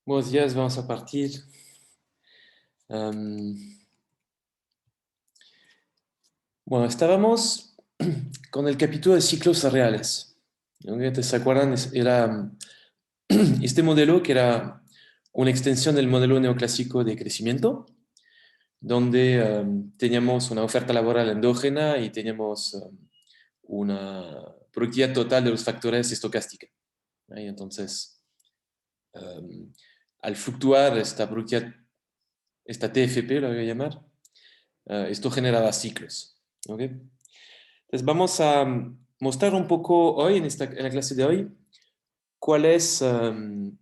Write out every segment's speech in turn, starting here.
Buenos días, vamos a partir. Am, bueno, estábamos con el capítulo de ciclos reales. ¿Ok? ¿Se acuerdan? Era este modelo que era una extensión del modelo neoclásico de crecimiento, donde teníamos una oferta laboral endógena y teníamos una productividad total de los factores estocástica. ¿Vale? Entonces, am, al fluctuar esta productividad, esta TFP, lo voy a llamar, esto generaba ciclos. ¿Ok? Entonces vamos a mostrar un poco hoy, en la clase de hoy, cuál es el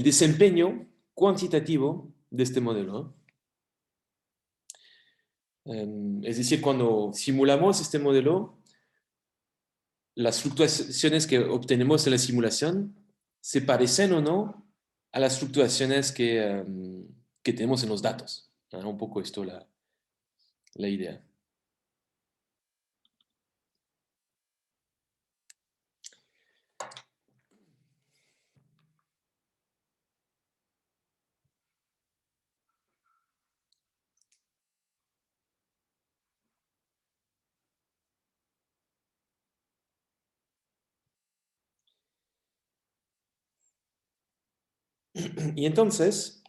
desempeño cuantitativo de este modelo. Es decir, cuando simulamos este modelo, las fluctuaciones que obtenemos en la simulación se parecen o no a las fluctuaciones que tenemos en los datos. Un poco esto la idea. Y entonces,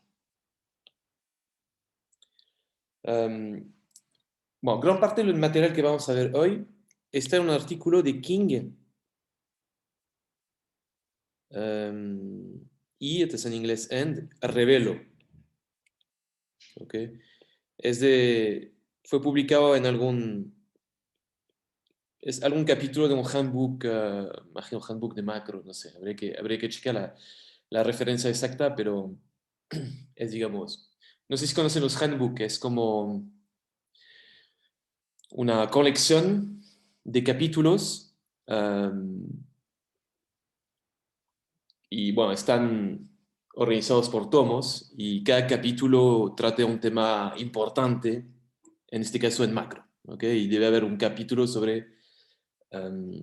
bueno, gran parte del material que vamos a ver hoy está en un artículo de King, y este es en inglés, and Revelo. ¿Okay? Fue publicado en es algún capítulo de un handbook, imagino un handbook de macro, no sé, habría que checar la referencia exacta, pero es, digamos, no sé si conocen los handbooks, es como una colección de capítulos. Y bueno, están organizados por tomos y cada capítulo trata un tema importante, en este caso en macro, ¿ok? Y debe haber un capítulo sobre um,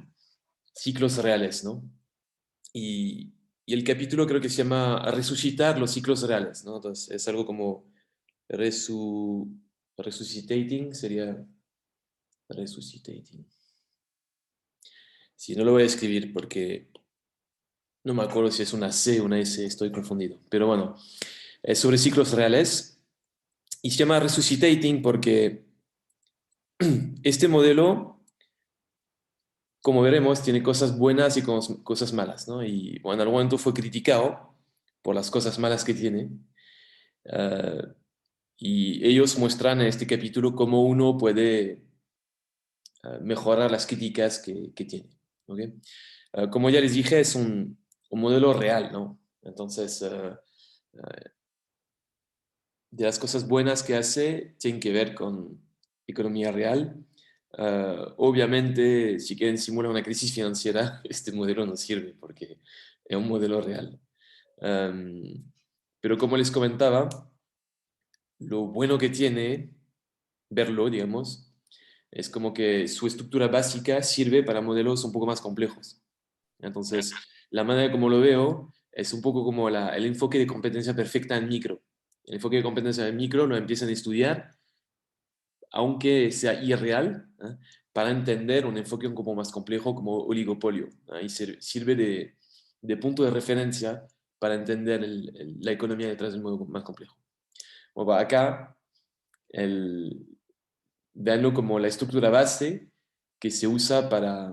ciclos reales, ¿no? Y, y el capítulo creo que se llama Resucitar los ciclos reales, ¿no? Entonces es algo como resu, resuscitating, sería resuscitating. Sí, no lo voy a escribir porque no me acuerdo si es una C o una S, estoy confundido. Pero bueno, es sobre ciclos reales y se llama Resuscitating porque este modelo, como veremos, tiene cosas buenas y cosas malas, ¿no? Y bueno, en algún momento fue criticado por las cosas malas que tiene. eh, y ellos muestran en este capítulo cómo uno puede mejorar las críticas que tiene. ¿Ok? Como ya les dije, es un modelo real, ¿no? Entonces, de las cosas buenas que hace tienen que ver con economía real. Obviamente, si quieren simular una crisis financiera, este modelo no sirve porque es un modelo real. Um, pero como les comentaba, lo bueno que tiene verlo, digamos, es como que su estructura básica sirve para modelos un poco más complejos. Entonces, la manera como lo veo es un poco como el enfoque de competencia perfecta en micro. El enfoque de competencia en micro lo empiezan a estudiar, aunque sea irreal, ¿eh? Para entender un enfoque un poco más complejo como oligopolio. ¿Eh? Y sirve de punto de referencia para entender la economía detrás del modo más complejo. Bueno, acá, el, veanlo como la estructura base que se usa para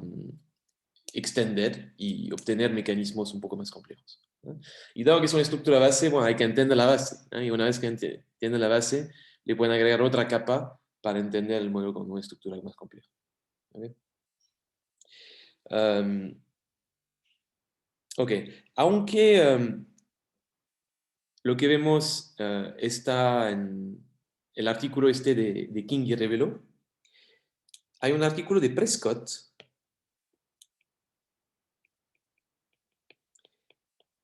extender y obtener mecanismos un poco más complejos. ¿No? Y dado que es una estructura base, bueno, hay que entender la base. ¿No? Y una vez que entiende la base, le pueden agregar otra capa para entender el modelo con una estructura más compleja. ¿Okay? Ok, aunque lo que vemos está en el artículo este de King y Revelo, hay un artículo de Prescott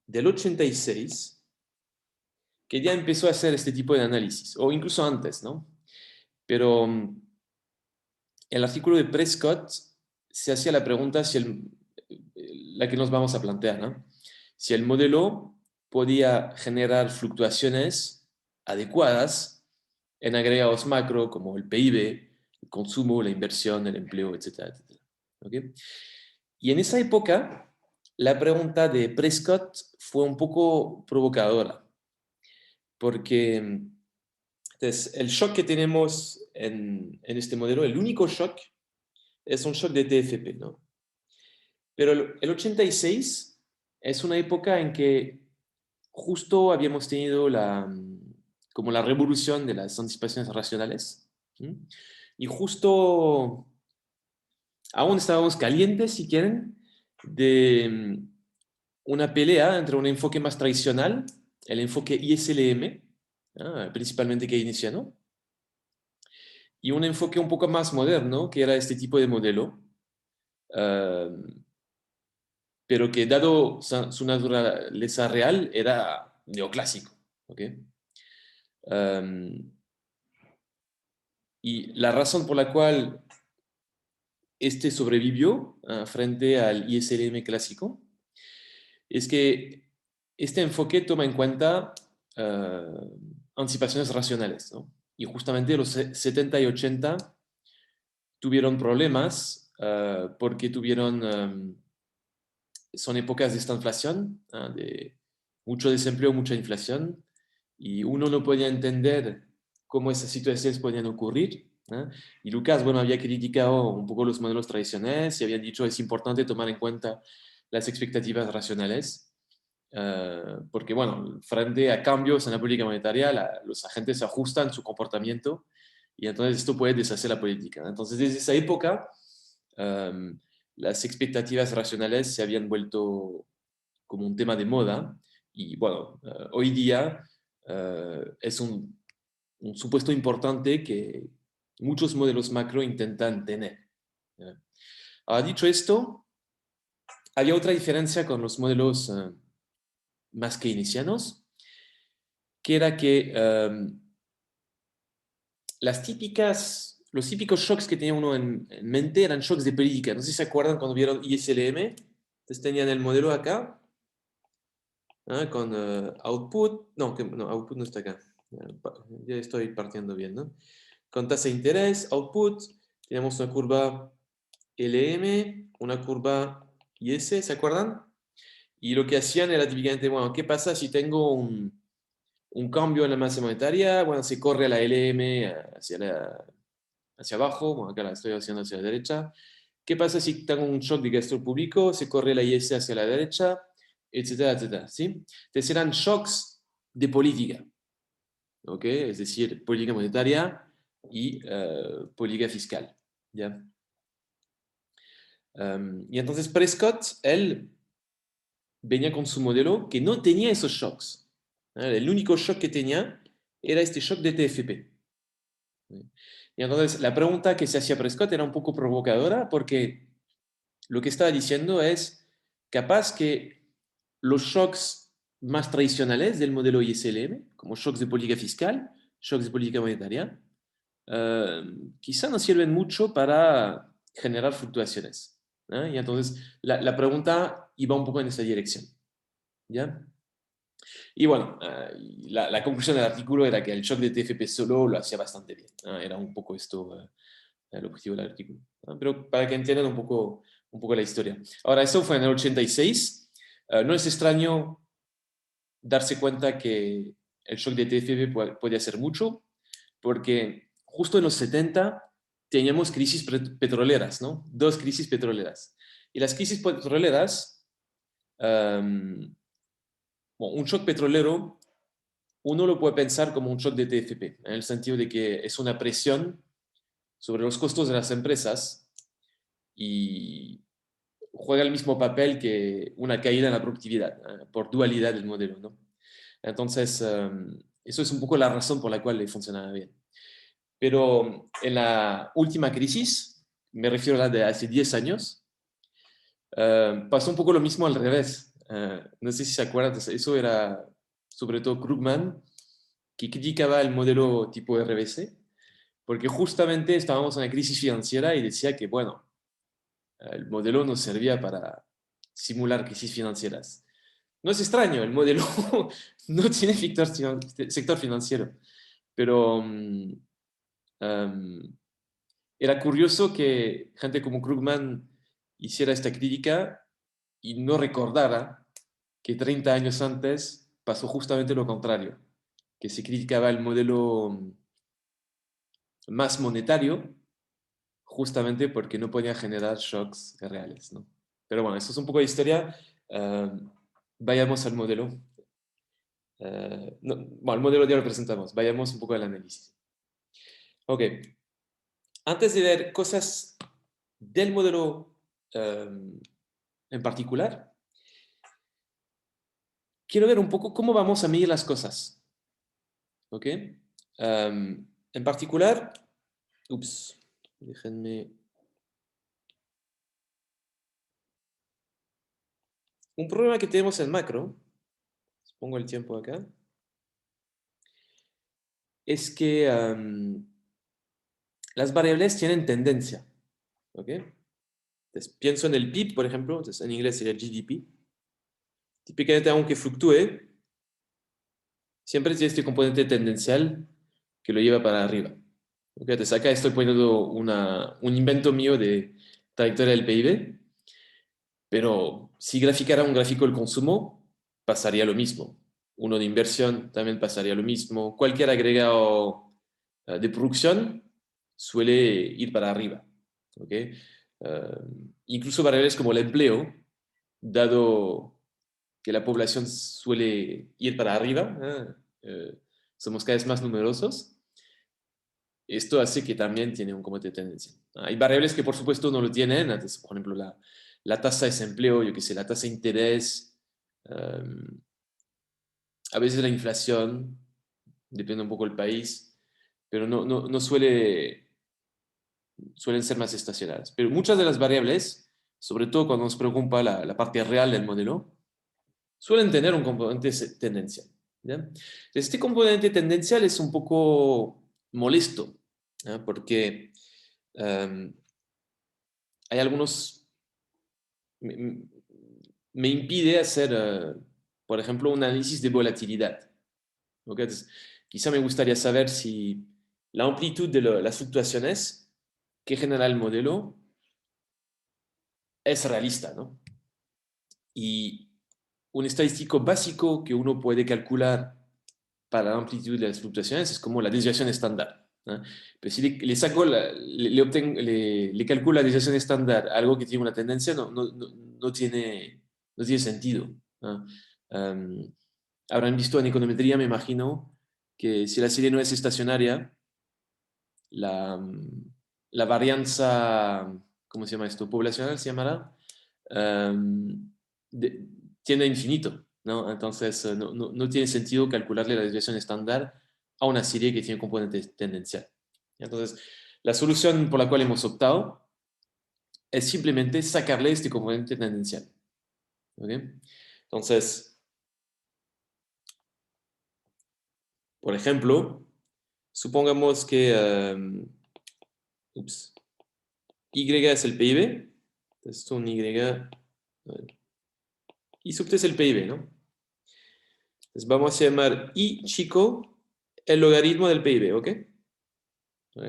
del 86 que ya empezó a hacer este tipo de análisis, o incluso antes, ¿no? Pero el artículo de Prescott se hacía la pregunta la que nos vamos a plantear, ¿no? si el modelo podía generar fluctuaciones adecuadas en agregados macro como el PIB, el consumo, la inversión, el empleo, etcétera, etcétera. ¿Okay? Y en esa época, la pregunta de Prescott fue un poco provocadora, porque entonces, el shock que tenemos en este modelo, el único shock, es un shock de TFP, ¿no? Pero el 86 es una época en que justo habíamos tenido como la revolución de las anticipaciones racionales. ¿Sí? Y justo aún estábamos calientes, si quieren, de una pelea entre un enfoque más tradicional, el enfoque ISLM, principalmente keynesiano, y un enfoque un poco más moderno, que era este tipo de modelo, eh, pero que dado su naturaleza real era neoclásico. ¿Okay? Um, y la razón por la cual este sobrevivió frente al ISLM clásico es que este enfoque toma en cuenta anticipaciones racionales, ¿no? Y justamente los 70 y 80 tuvieron problemas porque son épocas de esta inflación, de mucho desempleo, mucha inflación, y uno no podía entender cómo esas situaciones podían ocurrir. Y Lucas, bueno, había criticado un poco los modelos tradicionales y habían dicho es importante tomar en cuenta las expectativas racionales, porque, bueno, frente a cambios en la política monetaria, los agentes ajustan su comportamiento y entonces esto puede deshacer la política. Entonces, desde esa época, um, las expectativas racionales se habían vuelto como un tema de moda y, bueno, hoy día es un supuesto importante que muchos modelos macro intentan tener. Ahora, dicho esto, había otra diferencia con los modelos más keynesianos, que era que los típicos shocks que tenía uno en mente eran shocks de política. No sé si se acuerdan cuando vieron ISLM. Entonces tenían el modelo acá, con output. No, no, output no está acá. Ya estoy partiendo bien, ¿no? Con tasa de interés, output. Tenemos una curva LM, una curva IS, ¿se acuerdan? Y lo que hacían era típicamente, bueno, ¿qué pasa si tengo un cambio en la masa monetaria? Bueno, se corre la LM hacia abajo, bueno, acá la estoy haciendo hacia la derecha. ¿Qué pasa si tengo un shock de gasto público? Se corre la IS hacia la derecha, etcétera, etcétera, ¿sí? Entonces eran shocks de política, ¿ok? Es decir, política monetaria y política fiscal, ¿ya? Y entonces Prescott, él venía con su modelo que no tenía esos shocks. El único shock que tenía era este shock de TFP. Y entonces la pregunta que se hacía Prescott era un poco provocadora porque lo que estaba diciendo es capaz que los shocks más tradicionales del modelo ISLM, como shocks de política fiscal, shocks de política monetaria, quizá no sirven mucho para generar fluctuaciones. Y entonces la pregunta iba un poco en esa dirección. ¿Ya? Y bueno, la conclusión del artículo era que el shock de TFP solo lo hacía bastante bien. Era un poco esto el objetivo del artículo. Pero para que entiendan un poco la historia. Ahora, eso fue en el 86. No es extraño darse cuenta que el shock de TFP puede hacer mucho, porque justo en los 70 teníamos crisis petroleras, ¿no? Dos crisis petroleras. Y las crisis petroleras, um, bueno, un shock petrolero, uno lo puede pensar como un shock de TFP, en el sentido de que es una presión sobre los costos de las empresas y juega el mismo papel que una caída en la productividad, por dualidad del modelo, ¿no? Entonces, eso es un poco la razón por la cual le funcionaba bien. Pero en la última crisis, me refiero a la de hace 10 años, pasó un poco lo mismo al revés. No sé si se acuerdan, eso era sobre todo Krugman, que criticaba el modelo tipo RBC, porque justamente estábamos en una crisis financiera y decía que, bueno, el modelo no servía para simular crisis financieras. No es extraño, el modelo no tiene sector financiero, pero era curioso que gente como Krugman hiciera esta crítica y no recordara que 30 años antes pasó justamente lo contrario, que se criticaba el modelo más monetario justamente porque no podía generar shocks reales, ¿no? Pero bueno, eso es un poco de historia. Vayamos al modelo. Bueno, el modelo ya lo presentamos. Vayamos un poco al análisis. Ok. Antes de ver cosas del modelo en particular, quiero ver un poco cómo vamos a medir las cosas. ¿Ok? En particular, ups, déjenme. Un problema que tenemos en macro, pongo el tiempo acá, es que las variables tienen tendencia. ¿Ok? Entonces, pienso en el PIB, por ejemplo, entonces en inglés sería GDP. Típicamente, aunque fluctúe, siempre tiene este componente tendencial que lo lleva para arriba. ¿Ok? Entonces, acá estoy poniendo un invento mío de trayectoria del PIB, pero si graficara un gráfico del consumo, pasaría lo mismo. Uno de inversión también pasaría lo mismo. Cualquier agregado de producción suele ir para arriba. ¿Ok? Incluso variables como el empleo, dado que la población suele ir para arriba, somos cada vez más numerosos, esto hace que también tiene un componente de tendencia. Hay variables que por supuesto no lo tienen, antes, por ejemplo la tasa de desempleo, yo qué sé, la tasa de interés, a veces la inflación, depende un poco del país, pero no suelen ser más estacionarias. Pero muchas de las variables, sobre todo cuando nos preocupa la parte real del modelo, suelen tener un componente tendencial. ¿Ya? Este componente tendencial es un poco molesto, ¿ya? Porque hay algunos... Me, me impide hacer, por ejemplo, un análisis de volatilidad. ¿Ok? Entonces, quizá me gustaría saber si la amplitud de las fluctuaciones que genera el modelo es realista, ¿no? Y un estadístico básico que uno puede calcular para la amplitud de las fluctuaciones es como la desviación estándar, ¿no? Pero si le saco le calculo la desviación estándar a algo que tiene una tendencia, no tiene sentido, ¿no? Um, Habrán visto en econometría, me imagino, que si la serie no es estacionaria, la, la varianza, ¿cómo se llama esto? Poblacional se llamará, um, de, tiende a infinito, ¿no? Entonces, no tiene sentido calcularle la desviación estándar a una serie que tiene componente tendencial. Entonces, la solución por la cual hemos optado es simplemente sacarle este componente tendencial. ¿Ok? Entonces, por ejemplo, supongamos que ups, Y es el PIB. Entonces, un Y. Y sub T es el PIB, ¿no? Entonces, vamos a llamar I chico el logaritmo del PIB, ¿ok? ¿Ok?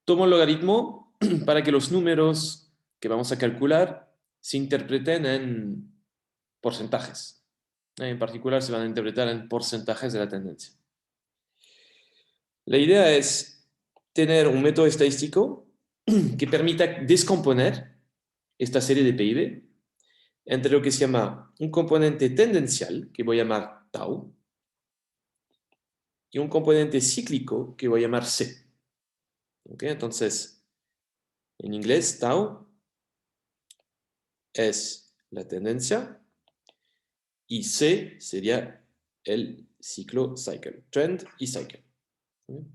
Tomo el logaritmo para que los números que vamos a calcular se interpreten en porcentajes. En particular, se van a interpretar en porcentajes de la tendencia. La idea es tener un método estadístico que permita descomponer esta serie de PIB entre lo que se llama un componente tendencial, que voy a llamar tau, y un componente cíclico, que voy a llamar C. ¿Okay? Entonces, en inglés, tau es la tendencia y C sería el ciclo, cycle, trend y cycle. ¿Okay?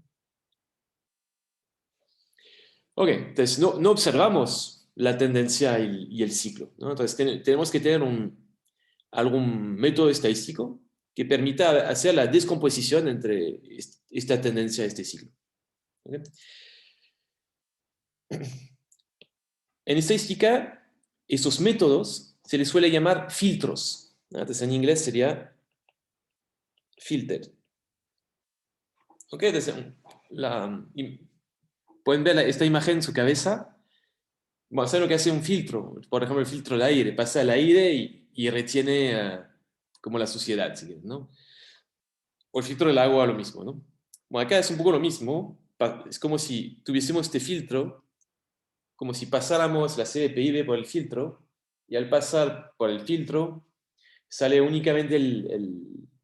Ok, entonces no observamos la tendencia y el ciclo, ¿no? Entonces tenemos que tener algún método estadístico que permita hacer la descomposición entre esta tendencia y este ciclo. ¿Ok? En estadística, estos métodos se les suele llamar filtros. Entonces en inglés sería filter. ¿Ok? Entonces, pueden ver esta imagen en su cabeza. Bueno, ¿saben lo que hace un filtro? Por ejemplo, el filtro de aire. Pasa el aire y retiene como la suciedad, si quieres, ¿no? O el filtro del agua, lo mismo, ¿no? Bueno, acá es un poco lo mismo. Es como si tuviésemos este filtro, como si pasáramos la CDPIB por el filtro, y al pasar por el filtro sale únicamente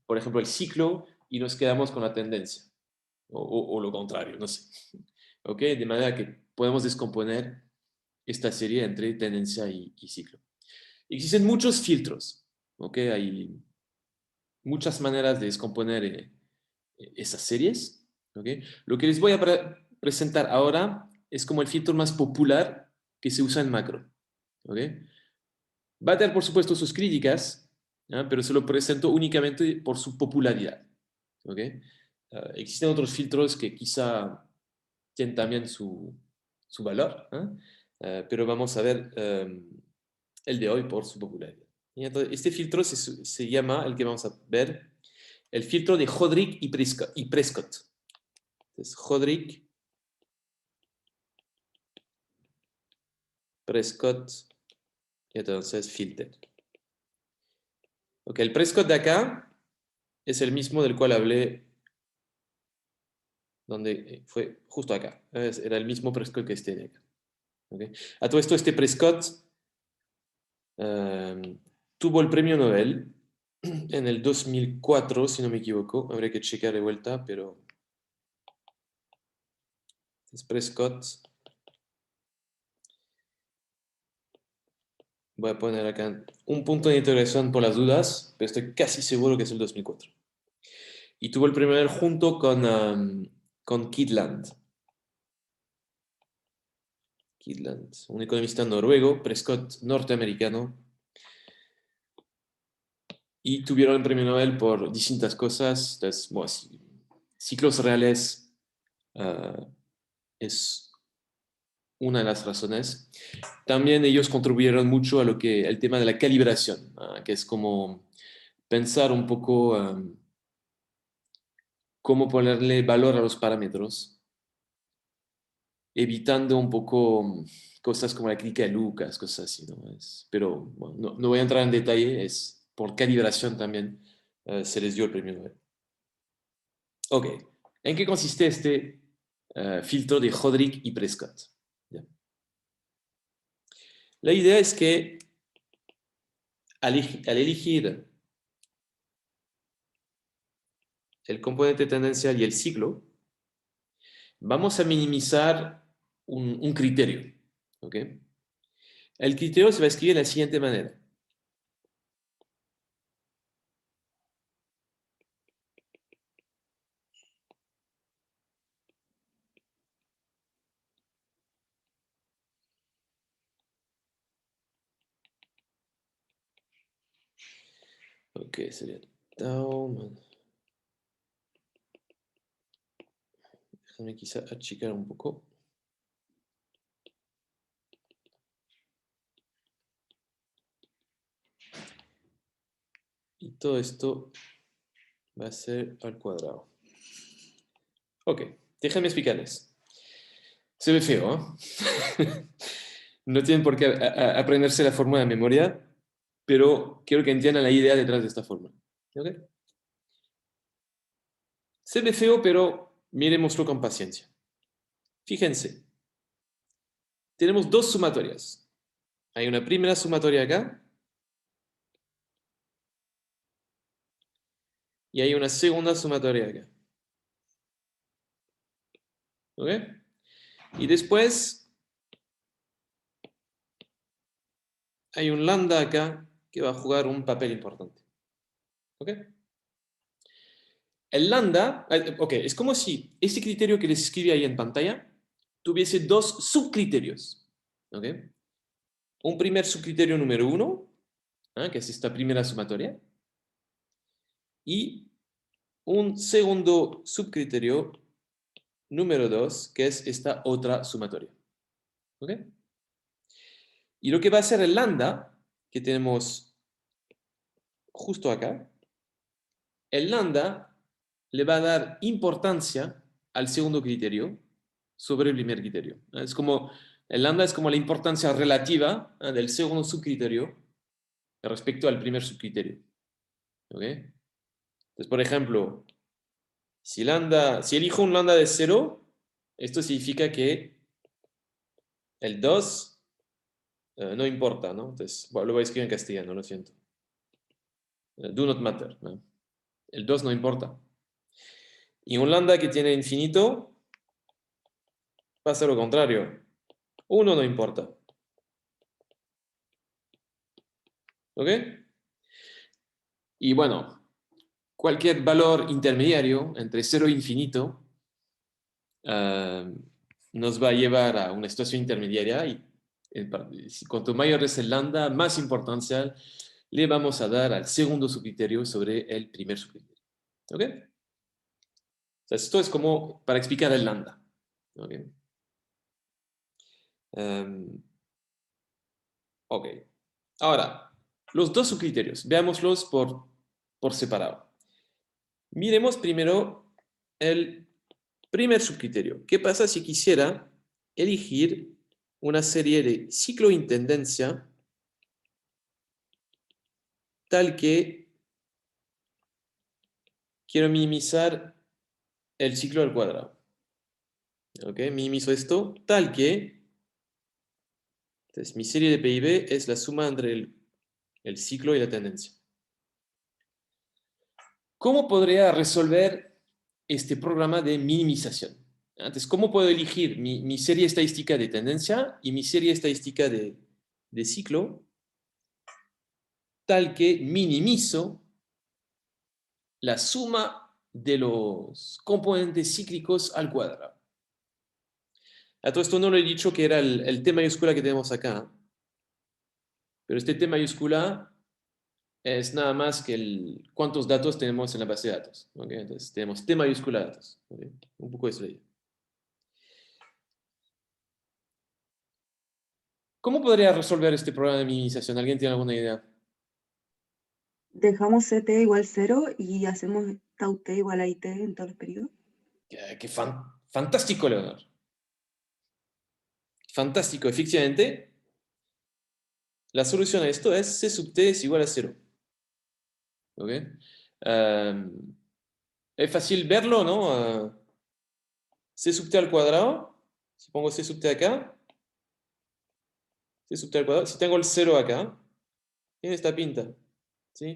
por ejemplo, el ciclo y nos quedamos con la tendencia. O lo contrario, no sé. ¿Ok? De manera que podemos descomponer esta serie entre tendencia y ciclo. Existen muchos filtros. ¿Ok? Hay muchas maneras de descomponer esas series. ¿Ok? Lo que les voy a presentar ahora es como el filtro más popular que se usa en macro. ¿Ok? Va a tener, por supuesto, sus críticas, ¿ya? Pero se lo presento únicamente por su popularidad. ¿Ok? Existen otros filtros que quizá tienen también su valor, ¿eh? Pero vamos a ver el de hoy por su popularidad. Y entonces, este filtro se llama, el que vamos a ver, el filtro de Hodrick y Prescott. Entonces, Hodrick, Prescott, y entonces filter. Ok, el Prescott de acá es el mismo del cual hablé, donde fue justo acá. Era el mismo Prescott que este de acá. Okay. A todo esto, este Prescott eh, tuvo el premio Nobel en el 2004, si no me equivoco. Habría que checar de vuelta, pero es Prescott. Voy a poner acá un punto de interrogación por las dudas, pero estoy casi seguro que es el 2004. Y tuvo el premio Nobel junto con Kydland. Kydland, un economista noruego, Prescott norteamericano. Y tuvieron el premio Nobel por distintas cosas. Entonces, bueno, ciclos reales es una de las razones. También ellos contribuyeron mucho a lo que el tema de la calibración, que es como pensar un poco cómo ponerle valor a los parámetros, evitando un poco cosas como la crítica de Lucas, cosas así, ¿no? Pero bueno, no voy a entrar en detalle, es por calibración también se les dio el premio Nobel. Ok, ¿en qué consiste este filtro de Hodrick y Prescott? ¿Ya? La idea es que al elegir el componente tendencial y el ciclo, vamos a minimizar un criterio. ¿Ok? El criterio se va a escribir de la siguiente manera. Ok, sería tau. Déjame quizá achicar un poco. Y todo esto va a ser al cuadrado. Ok, déjenme explicarles. Se ve feo, ¿eh? No tienen por qué aprenderse la fórmula de memoria, pero quiero que entiendan la idea detrás de esta fórmula. ¿Ok? Se ve feo, pero miremoslo con paciencia. Fíjense, tenemos dos sumatorias. Hay una primera sumatoria acá y hay una segunda sumatoria acá. ¿Ok? Y después hay un lambda acá que va a jugar un papel importante. ¿Ok? El lambda, ok, es como si este criterio que les escribí ahí en pantalla tuviese dos subcriterios. ¿Ok? Un primer subcriterio número uno, que es esta primera sumatoria, y un segundo subcriterio número 2, que es esta otra sumatoria. ¿Ok? Y lo que va a hacer el lambda, que tenemos justo acá, el lambda le va a dar importancia al segundo criterio sobre el primer criterio. Es como, el lambda es como la importancia relativa del segundo subcriterio respecto al primer subcriterio. ¿Ok? Entonces, por ejemplo, si elijo un lambda de 0, esto significa que el 2 no importa, ¿no? Entonces, bueno, lo voy a escribir en castellano, lo siento. Do not matter, ¿no? El 2 no importa. Y un lambda que tiene infinito pasa lo contrario. 1 no importa. ¿Ok? Y bueno, cualquier valor intermediario entre 0 e infinito nos va a llevar a una situación intermediaria y cuanto mayor es el lambda, más importancia le vamos a dar al segundo subcriterio sobre el primer subcriterio. ¿Ok? O sea, esto es como para explicar el lambda. ¿Ok? Ok. Ahora, los dos subcriterios, veámoslos por separado. Miremos primero el primer subcriterio. ¿Qué pasa si quisiera elegir una serie de ciclo-intendencia tal que quiero minimizar el ciclo al cuadrado? ¿Ok? Minimizo esto tal que, entonces, mi serie de PIB es la suma entre el ciclo y la tendencia. ¿Cómo podría resolver este programa de minimización? Entonces, ¿cómo puedo elegir mi serie estadística de tendencia y mi serie estadística de ciclo tal que minimizo la suma de los componentes cíclicos al cuadrado? A todo esto no lo he dicho que era el T mayúscula que tenemos acá, pero este T mayúscula es nada más que cuántos datos tenemos en la base de datos. ¿Okay? Entonces tenemos T mayúscula datos. ¿Okay? Un poco eso ahí. ¿Cómo podría resolver este problema de minimización? ¿Alguien tiene alguna idea? Dejamos CT igual 0 y hacemos tau T igual a IT en todos los periodos. Fantástico, Leonor. Fantástico. Efectivamente, la solución a esto es C sub T es igual a 0. ¿Ok? Es fácil verlo, ¿no? C sub T al cuadrado. Si pongo C sub T acá, C sub T al cuadrado. Si tengo el 0 acá, tiene esta pinta. ¿Sí?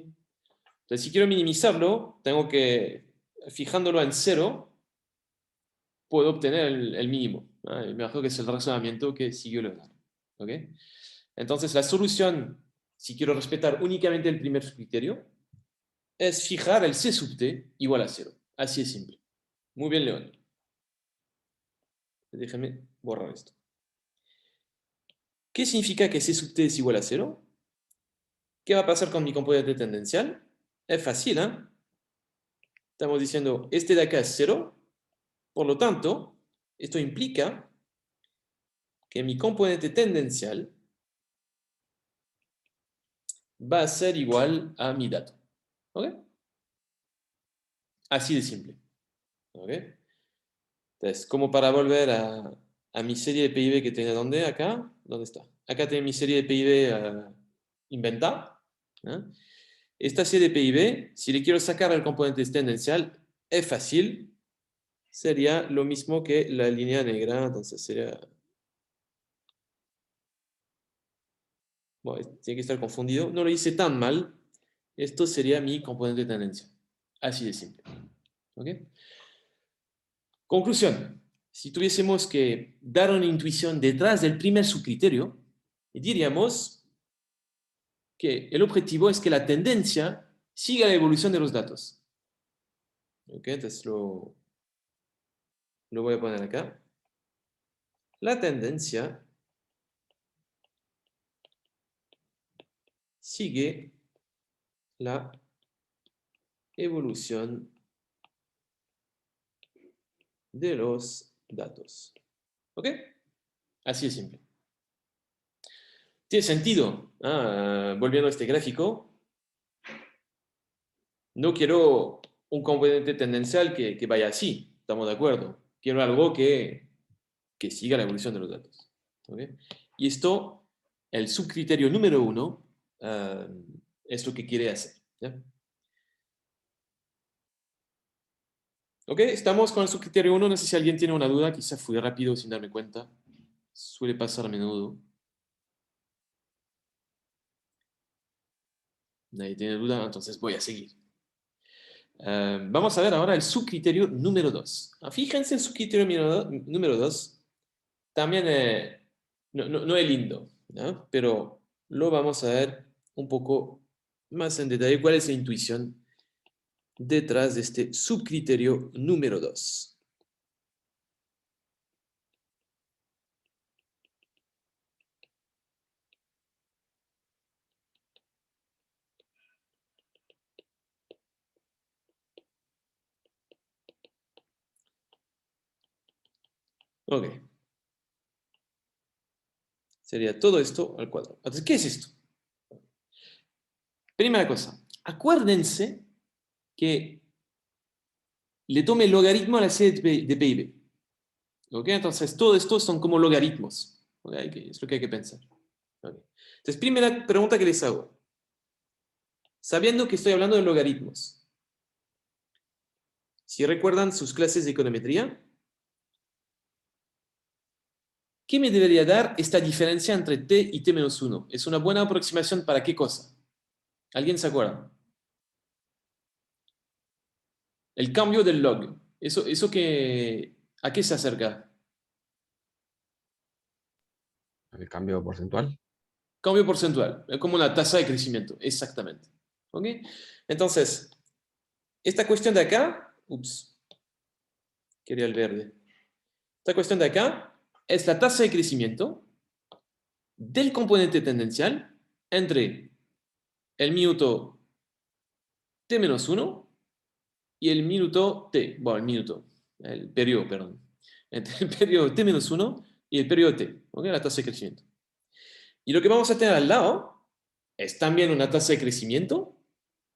Entonces, si quiero minimizarlo, tengo que, fijándolo en 0, puedo obtener el mínimo. Me imagino que es el razonamiento que siguió Leonardo. ¿Ok? Entonces, la solución, si quiero respetar únicamente el primer criterio, es fijar el C sub t igual a 0. Así es simple. Muy bien, León. Déjame borrar esto. ¿Qué significa que C sub t es igual a 0? ¿Qué va a pasar con mi componente tendencial? Es fácil, ¿eh? Estamos diciendo, este de acá es 0. Por lo tanto, esto implica que mi componente tendencial va a ser igual a mi dato. ¿Ok? Así de simple. ¿Ok? Entonces, como para volver a mi serie de PIB que tenía, ¿dónde? Acá. ¿Dónde está? Acá tengo mi serie de PIB inventada. ¿Eh? Esta serie de PIB, si le quiero sacar el componente tendencial, es fácil. Sería lo mismo que la línea negra. Entonces sería... Bueno, tiene que estar confundido. No lo hice tan mal. Esto sería mi componente de tendencia. Así de simple. ¿Ok? Conclusión. Si tuviésemos que dar una intuición detrás del primer subcriterio, diríamos que el objetivo es que la tendencia siga la evolución de los datos. ¿Ok? Entonces lo voy a poner acá. La tendencia sigue la evolución de los datos. ¿Ok? Así de simple. Tiene sentido. Volviendo a este gráfico, No quiero un componente tendencial que vaya así, estamos de acuerdo. Quiero algo que siga la evolución de los datos. ¿Okay? Y esto, el subcriterio número 1, es lo que quiere hacer. ¿Ya? ¿Ok? Estamos con el subcriterio 1. No sé si alguien tiene una duda. Quizás fui rápido sin darme cuenta. Suele pasar a menudo. Nadie tiene duda, entonces voy a seguir. Vamos a ver ahora el subcriterio número 2. Fíjense, el subcriterio número 2 también no es lindo, ¿no? Pero lo vamos a ver un poco más en detalle. ¿Cuál es la intuición detrás de este subcriterio número 2? Ok. Sería todo esto al cuadrado. Entonces, ¿qué es esto? Primera cosa, acuérdense que le tome el logaritmo a la serie de PIB. ¿Ok? Entonces, todo esto son como logaritmos. ¿Ok? Es lo que hay que pensar. ¿Ok? Entonces, primera pregunta que les hago. Sabiendo que estoy hablando de logaritmos, si recuerdan sus clases de econometría, ¿qué me debería dar esta diferencia entre t y t menos 1? ¿Es una buena aproximación para qué cosa? ¿Alguien se acuerda? El cambio del log. Eso ¿a qué se acerca? El cambio porcentual. Cambio porcentual, es como una tasa de crecimiento, exactamente. ¿Ok? Entonces, esta cuestión de acá, ups, quería el verde. Esta cuestión de acá es la tasa de crecimiento del componente tendencial entre el minuto t menos 1 y el minuto t, bueno, el periodo, perdón, entre el periodo t menos 1 y el periodo t, ¿ok? La tasa de crecimiento. Y lo que vamos a tener al lado es también una tasa de crecimiento,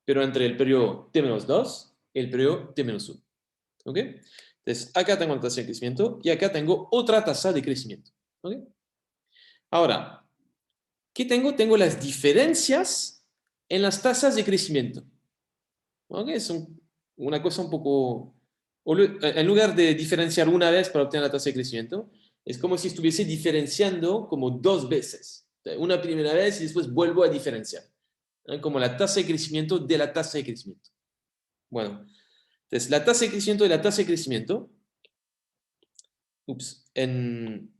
pero entre el periodo t-2 y el periodo t-1. ¿Ok? Entonces, acá tengo la tasa de crecimiento y acá tengo otra tasa de crecimiento. ¿Ok? Ahora, ¿qué tengo? Tengo las diferencias en las tasas de crecimiento. ¿Ok? Es una cosa un poco... En lugar de diferenciar una vez para obtener la tasa de crecimiento, es como si estuviese diferenciando como dos veces. Una primera vez y después vuelvo a diferenciar. Como la tasa de crecimiento de la tasa de crecimiento. Bueno, entonces la tasa de crecimiento de la tasa de crecimiento, en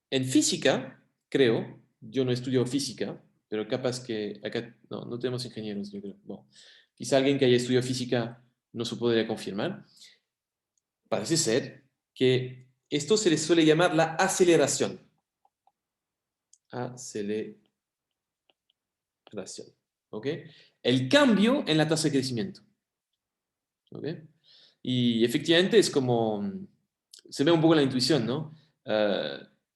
física, creo, yo no estudio física, pero capaz que acá no tenemos ingenieros, yo creo. Bueno, quizá alguien que haya estudiado física no se podría confirmar. Parece ser que esto se le suele llamar la aceleración. Aceleración. ¿Ok? El cambio en la tasa de crecimiento. ¿Ok? Y efectivamente es como, se ve un poco la intuición, ¿no?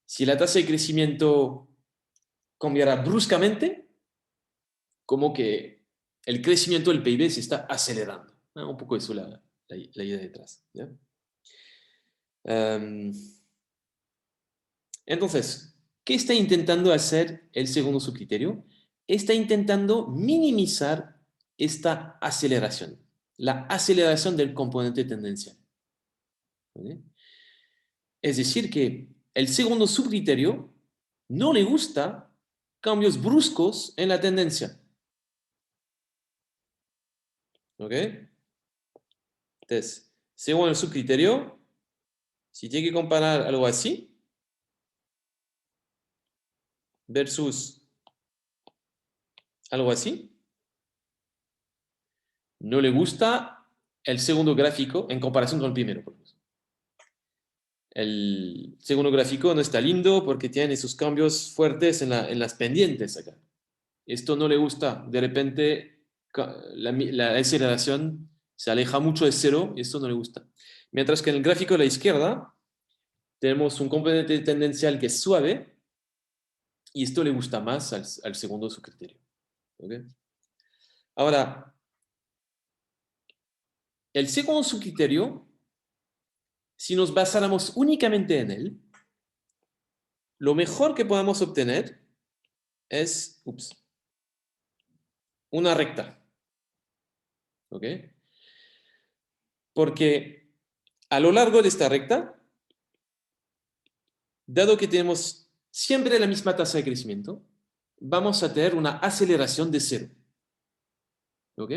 Si la tasa de crecimiento cambiara bruscamente, como que el crecimiento del PIB se está acelerando. ¿No? Un poco eso la idea detrás. ¿Ya? Um, entonces, ¿qué está intentando hacer el segundo subcriterio? Está intentando minimizar esta aceleración, la aceleración del componente tendencial. ¿Vale? Es decir, que el segundo subcriterio no le gusta cambios bruscos en la tendencia. ¿Ok? Entonces, según el subcriterio, si tiene que comparar algo así versus algo así, no le gusta el segundo gráfico en comparación con el primero. Por ejemplo. El segundo gráfico no está lindo porque tiene esos cambios fuertes en las pendientes acá. Esto no le gusta. De repente la aceleración se aleja mucho de cero y esto no le gusta. Mientras que en el gráfico de la izquierda tenemos un componente tendencial que es suave y esto le gusta más al segundo subcriterio. ¿Okay? Ahora, el segundo subcriterio, si nos basáramos únicamente en él, lo mejor que podamos obtener es una recta. ¿Ok? Porque a lo largo de esta recta, dado que tenemos siempre la misma tasa de crecimiento, vamos a tener una aceleración de 0. ¿Ok?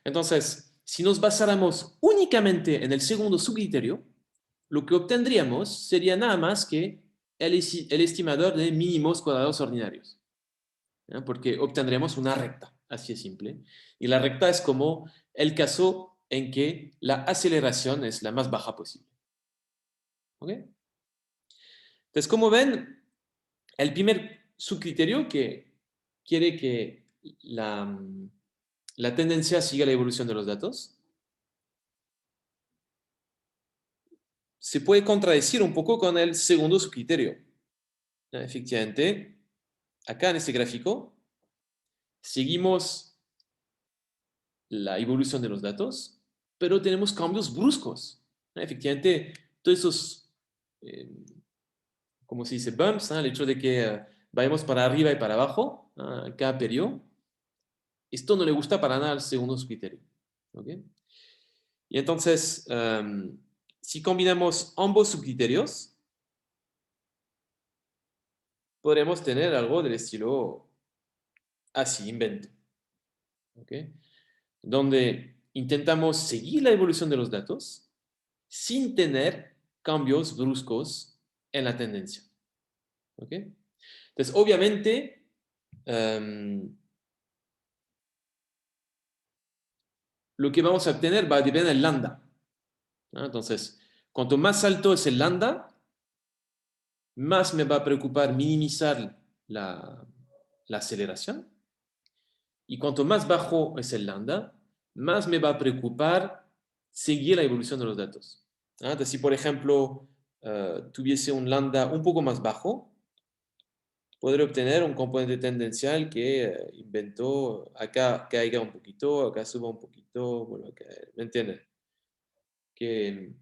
Entonces, si nos basáramos únicamente en el segundo subcriterio, lo que obtendríamos sería nada más que el estimador de mínimos cuadrados ordinarios. ¿Ya? Porque obtendremos una recta, así de simple. Y la recta es como el caso en que la aceleración es la más baja posible. ¿Ok? Entonces, como ven, el primer subcriterio que quiere que la tendencia siga la evolución de los datos se puede contradecir un poco con el segundo subcriterio. Efectivamente, acá en este gráfico seguimos la evolución de los datos, pero tenemos cambios bruscos. Efectivamente, todos esos, como se dice, bumps, el hecho de que vayamos para arriba y para abajo, cada periodo, esto no le gusta para nada al segundo subcriterio. ¿Okay? Y entonces, si combinamos ambos subcriterios, podremos tener algo del estilo así, invento. ¿Okay? Donde intentamos seguir la evolución de los datos sin tener cambios bruscos en la tendencia. ¿Okay? Entonces, obviamente, lo que vamos a obtener va a depender del lambda. ¿No? Entonces, cuanto más alto es el lambda, más me va a preocupar minimizar la aceleración. Y cuanto más bajo es el lambda, más me va a preocupar seguir la evolución de los datos. Entonces, si por ejemplo tuviese un lambda un poco más bajo, podré obtener un componente tendencial que inventó, acá caiga un poquito, acá suba un poquito, vuelva a caer. ¿Me entienden? Que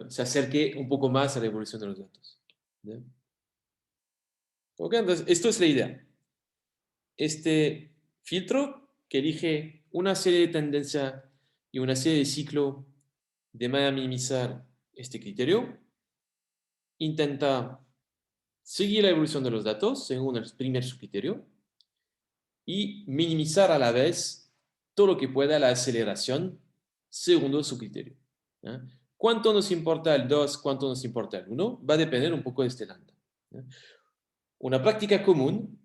se acerque un poco más a la evolución de los datos. ¿Ya? Ok, entonces, esto es la idea. Este filtro que elige una serie de tendencia y una serie de ciclo de manera a minimizar este criterio, intenta seguir la evolución de los datos según el primer subcriterio y minimizar a la vez todo lo que pueda la aceleración segundo subcriterio. ¿Ya? ¿Cuánto nos importa el 2? ¿Cuánto nos importa el 1? Va a depender un poco de este lambda. ¿Ya? Una práctica común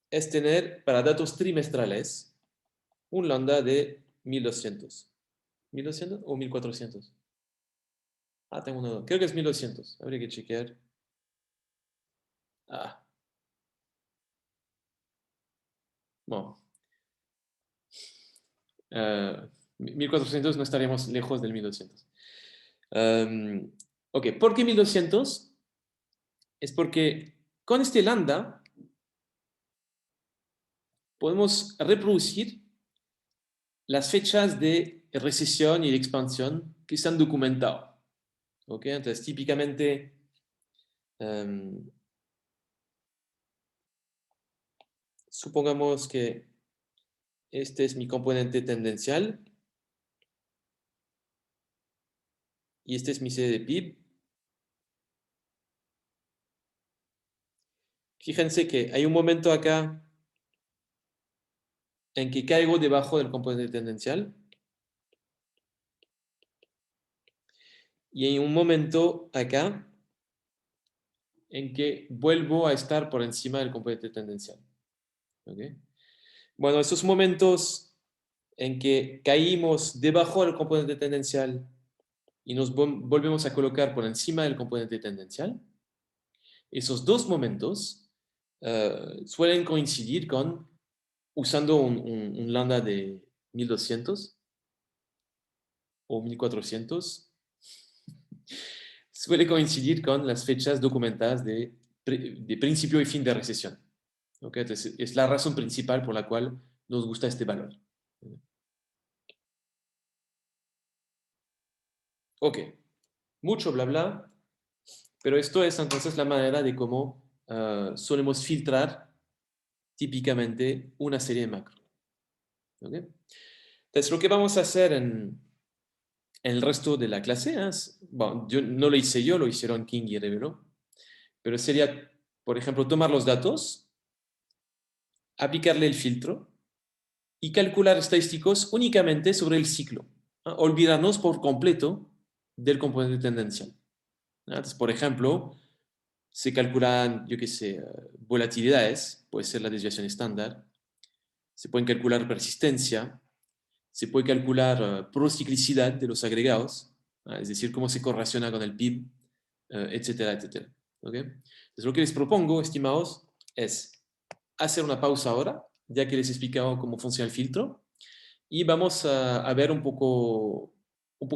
es tener para datos trimestrales un lambda de 1200. ¿1200 o 1400? Tengo una duda. Creo que es 1200. Habría que chequear. Bueno. 1400 no estaríamos lejos del 1200. Ok, ¿por qué 1200? Es porque con este lambda podemos reproducir las fechas de recesión y de expansión que se han documentado. ¿Ok? Entonces, típicamente, supongamos que este es mi componente tendencial y este es mi serie de PIB. Fíjense que hay un momento acá en que caigo debajo del componente tendencial y hay un momento acá en que vuelvo a estar por encima del componente tendencial. ¿Okay? Bueno, esos momentos en que caímos debajo del componente tendencial y nos volvemos a colocar por encima del componente tendencial, esos dos momentos suelen coincidir con, usando un lambda de 1200 o 1400, suele coincidir con las fechas documentadas de principio y fin de recesión. ¿Okay? Entonces, es la razón principal por la cual nos gusta este valor. Ok, mucho bla bla, pero esto es entonces la manera de cómo solemos filtrar típicamente una serie de macros. ¿Ok? Entonces, lo que vamos a hacer en el resto de la clase es, bueno, yo, no lo hice yo, lo hicieron King y Revelo, pero sería, por ejemplo, tomar los datos, aplicarle el filtro y calcular estadísticos únicamente sobre el ciclo. Olvidarnos por completo del componente tendencial. Entonces, por ejemplo, se calculan, yo qué sé, volatilidades, puede ser la desviación estándar, se pueden calcular persistencia, se puede calcular prociclicidad de los agregados, es decir, cómo se correlaciona con el PIB, etcétera, etcétera. ¿Ok? Entonces, lo que les propongo, estimados, es hacer una pausa ahora, ya que les he explicado cómo funciona el filtro, y vamos a ver un poco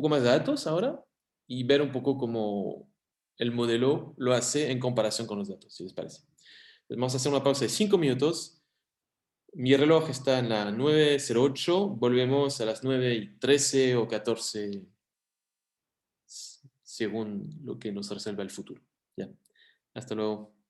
más de datos ahora y ver un poco cómo el modelo lo hace en comparación con los datos, si les parece. Entonces, vamos a hacer una pausa de 5 minutos. Mi reloj está en la 9:08. Volvemos a las 9:13 o 14, según lo que nos reserva el futuro. Ya. Hasta luego.